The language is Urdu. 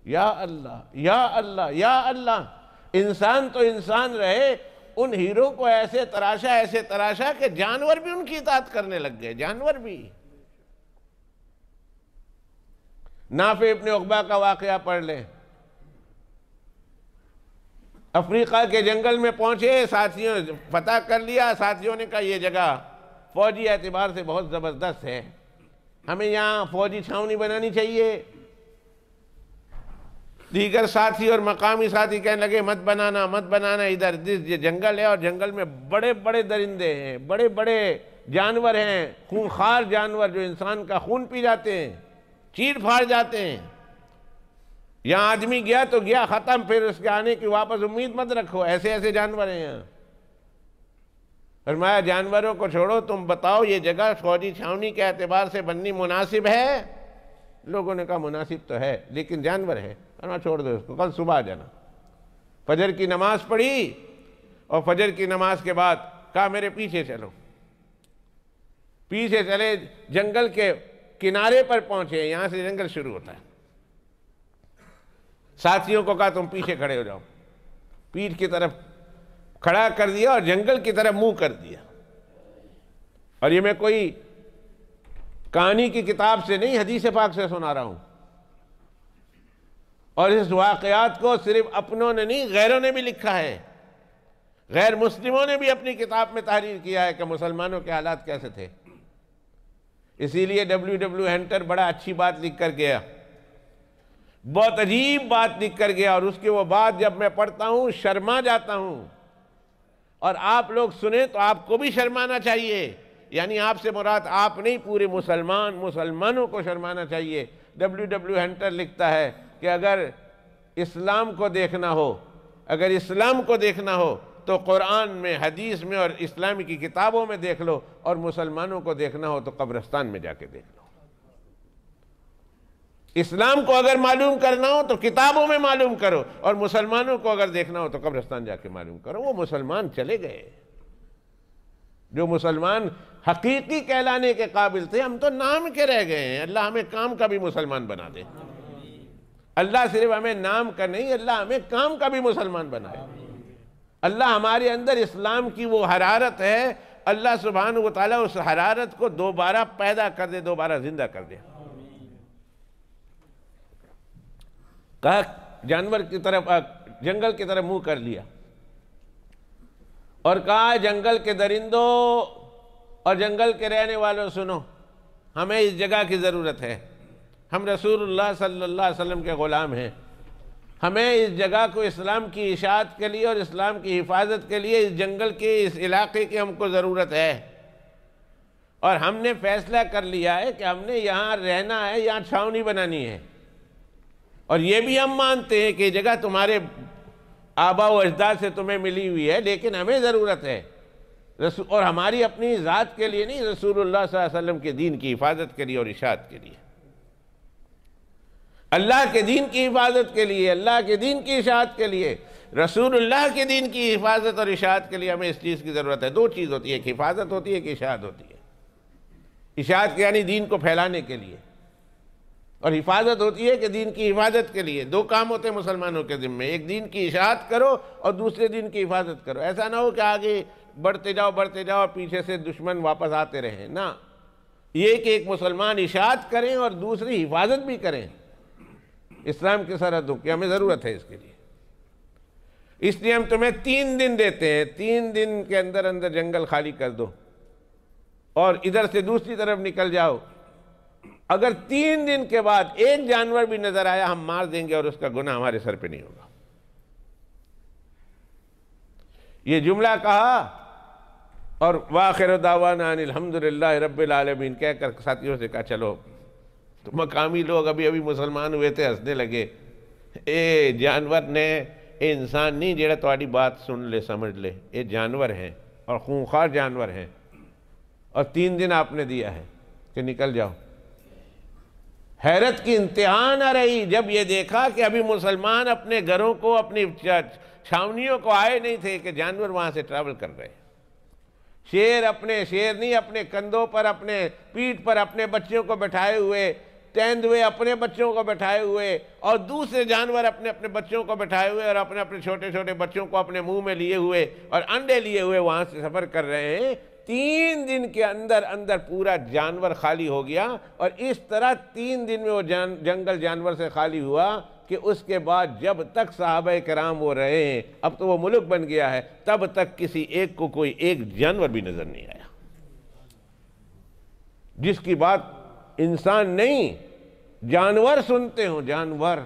یا اللہ یا اللہ یا اللہ۔ انسان تو انسان رہے، ان ہیروں کو ایسے تراشا کہ جانور بھی ان کی اطاعت کرنے لگ گئے، جانور بھی۔ نافع ابن عقبہ کا واقعہ پڑھ لیں، افریقہ کے جنگل میں پہنچے، ساتھیوں فتح کر لیا، ساتھیوں نے کہا یہ جگہ فوجی اعتبار سے بہت زبردست ہے، ہمیں یہاں فوجی چھاونی بنانی چاہیے۔ دیگر ساتھی اور مقامی ساتھی کہنے لگے مت بنانا مت بنانا، ادھر یہ جنگل ہے اور جنگل میں بڑے بڑے درندے ہیں، بڑے بڑے جانور ہیں، خونخوار جانور جو انسان کا خون پی جاتے ہیں، چیر پھاڑ جاتے ہیں۔ یہاں آدمی گیا تو گیا، ختم، پھر اس کے آنے کی واپس امید مت رکھو، ایسے ایسے جانور ہیں یہاں۔ فرمایا جانوروں کو چھوڑو، تم بتاؤ یہ جگہ فوجی چھاونی کے اعتبار سے بننی مناسب ہے؟ لوگوں نے کہا مناسب تو ہے لیکن جانور ہے، فرمایا چھوڑ دو اس کو، کل صبح جانا۔ فجر کی نماز پڑھی اور فجر کی نماز کے بعد کہا میرے پیچھے چلو۔ پیچھے چلے، جنگل کے کنارے پر پہنچے، یہاں سے جنگل شروع ہوتا ہے۔ ساتھیوں کو کہا تم پیچھے کھڑے ہو جاؤ، پیٹھ کی طرف کھڑا کر دیا اور جنگل کی طرف منہ کر دیا۔ اور یہ میں کوئی کہانی کی کتاب سے نہیں، حدیث پاک سے سنا رہا ہوں۔ اور اس واقعات کو صرف اپنوں نے نہیں، غیروں نے بھی لکھا ہے، غیر مسلموں نے بھی اپنی کتاب میں تحریر کیا ہے کہ مسلمانوں کے حالات کیسے تھے۔ اسی لیے W.W. ہنٹر بڑا اچھی بات لکھ کر گیا، بہت عجیب بات لکھ کر گیا، اور اس کی وہ بات جب میں پڑھتا ہوں شرما جاتا ہوں، اور آپ لوگ سنیں تو آپ کو بھی شرمانا چاہیے، یعنی آپ سے مراد آپ نہیں، پورے مسلمانوں کو شرمانا چاہیے۔ W.W. ہنٹر لکھتا ہے کہ اگر اسلام کو دیکھنا ہو تو قرآن میں، حدیث میں اور اسلامی کی کتابوں میں دیکھ لو، اور مسلمانوں کو دیکھنا ہو تو قبرستان میں جا کے دیکھ لو۔ اسلام کو اگر معلوم کرنا ہو تو کتابوں میں معلوم کرو، اور مسلمانوں کو اگر دیکھنا ہو تو قبرستان جا کے معلوم کرو۔ وہ مسلمان چلے گئے جو مسلمان حقیقی کہلانے کے قابل تھے، ہم تو نام کے رہ گئے ہیں۔ اللہ ہمیں کام کا بھی مسلمان بنا دے، اللہ صرف ہمیں نام کا نہیں، اللہ ہمیں کام کا بھی مسلمان بنائے۔ اللہ ہمارے اندر اسلام کی وہ حرارت ہے، اللہ سبحانہ و تعالیٰ اس حرارت کو دوبارہ پیدا کر دے، دوبارہ زندہ کر دے۔ کہا جانور کی طرف، جنگل کی طرف منہ کر لیا، اور کہا جنگل کے درندوں اور جنگل کے رہنے والوں سنو، ہمیں اس جگہ کی ضرورت ہے، ہم رسول اللہ صلی اللہ علیہ وسلم کے غلام ہیں، ہمیں اس جگہ کو اسلام کی اشاعت کے لیے اور اسلام کی حفاظت کے لیے اس جنگل کے، اس علاقے کی ہم کو ضرورت ہے، اور ہم نے فیصلہ کر لیا ہے کہ ہم نے یہاں رہنا ہے، یہاں چھاونی بنانی ہے، اور یہ بھی ہم مانتے ہیں کہ یہ جگہ تمہارے آبا و اجداد سے تمہیں ملی ہوئی ہے، لیکن ہمیں ضرورت ہے، اور ہماری اپنی ذات کے لیے نہیں، رسول اللہ صلی اللہ علیہ وسلم کے دین کی حفاظت کے لیے اور اشاعت کے لیے، اللہ کے دین کی حفاظت کے لیے، اللہ کے دین کی اشاعت کے لیے، رسول اللہ کے دین کی حفاظت اور اشاعت کے لیے ہمیں اس چیز کی ضرورت ہے۔ دو چیز ہوتی ہے، ایک حفاظت ہوتی ہے، ایک اشاعت ہوتی ہے۔ اشاعت کے یعنی دین کو پھیلانے کے لیے، اور حفاظت ہوتی ہے کہ دین کی حفاظت کے لیے۔ دو کام ہوتے ہیں مسلمانوں کے ذمے، ایک دین کی اشاعت کرو اور دوسرے دین کی حفاظت کرو۔ ایسا نہ ہو کہ آگے بڑھتے جاؤ اور پیچھے سے دشمن واپس آتے رہیں، نہ، یہ کہ ایک مسلمان اشاعت کریں اور دوسری حفاظت بھی کریں اسلام کی سرحدوں کی، ہمیں ضرورت ہے اس کے لیے۔ اس لیے ہم تمہیں 3 دن دیتے ہیں، 3 دن کے اندر اندر جنگل خالی کر دو اور ادھر سے دوسری طرف نکل جاؤ۔ اگر 3 دن کے بعد ایک جانور بھی نظر آیا ہم مار دیں گے، اور اس کا گناہ ہمارے سر پہ نہیں ہوگا۔ یہ جملہ کہا اور وآخر دعوانا ان الحمدللہ رب العالمین کہہ کر ساتھیوں سے کہا چلو، تو مقامی لوگ ابھی مسلمان ہوئے تھے، ہنسنے لگے، اے جانور نے، اے انسان نہیں جیڑا تہاڈی بات سن لے سمجھ لے، اے جانور ہیں اور خونخوار جانور ہیں، اور 3 دن آپ نے دیا ہے کہ نکل جاؤ۔ حیرت کی انتہا نہ رہی جب یہ دیکھا کہ ابھی مسلمان اپنے گھروں کو، اپنی چھاونیوں کو آئے نہیں تھے کہ جانور وہاں سے ٹریول کر رہے۔ شیر نہیں اپنے کندھوں پر، اپنے پیٹھ پر اپنے بچوں کو بٹھائے ہوئے تیندوے اپنے بچوں کو بٹھائے ہوئے اور دوسرے جانور اپنے اپنے بچوں کو بٹھائے ہوئے اور اپنے اپنے چھوٹے چھوٹے بچوں کو اپنے منہ میں لیے ہوئے اور انڈے لیے ہوئے وہاں سے سفر کر رہے ہیں. 3 دن کے اندر اندر پورا جانور خالی ہو گیا، اور اس طرح 3 دن میں وہ جنگل جانور سے خالی ہوا کہ اس کے بعد جب تک صحابہ کرام وہ رہے ہیں، اب تو وہ ملک بن گیا ہے، تب تک کسی ایک کو کوئی ایک جانور بھی نظر نہیں آیا. جس کی بات انسان نہیں جانور سنتے ہوں، جانور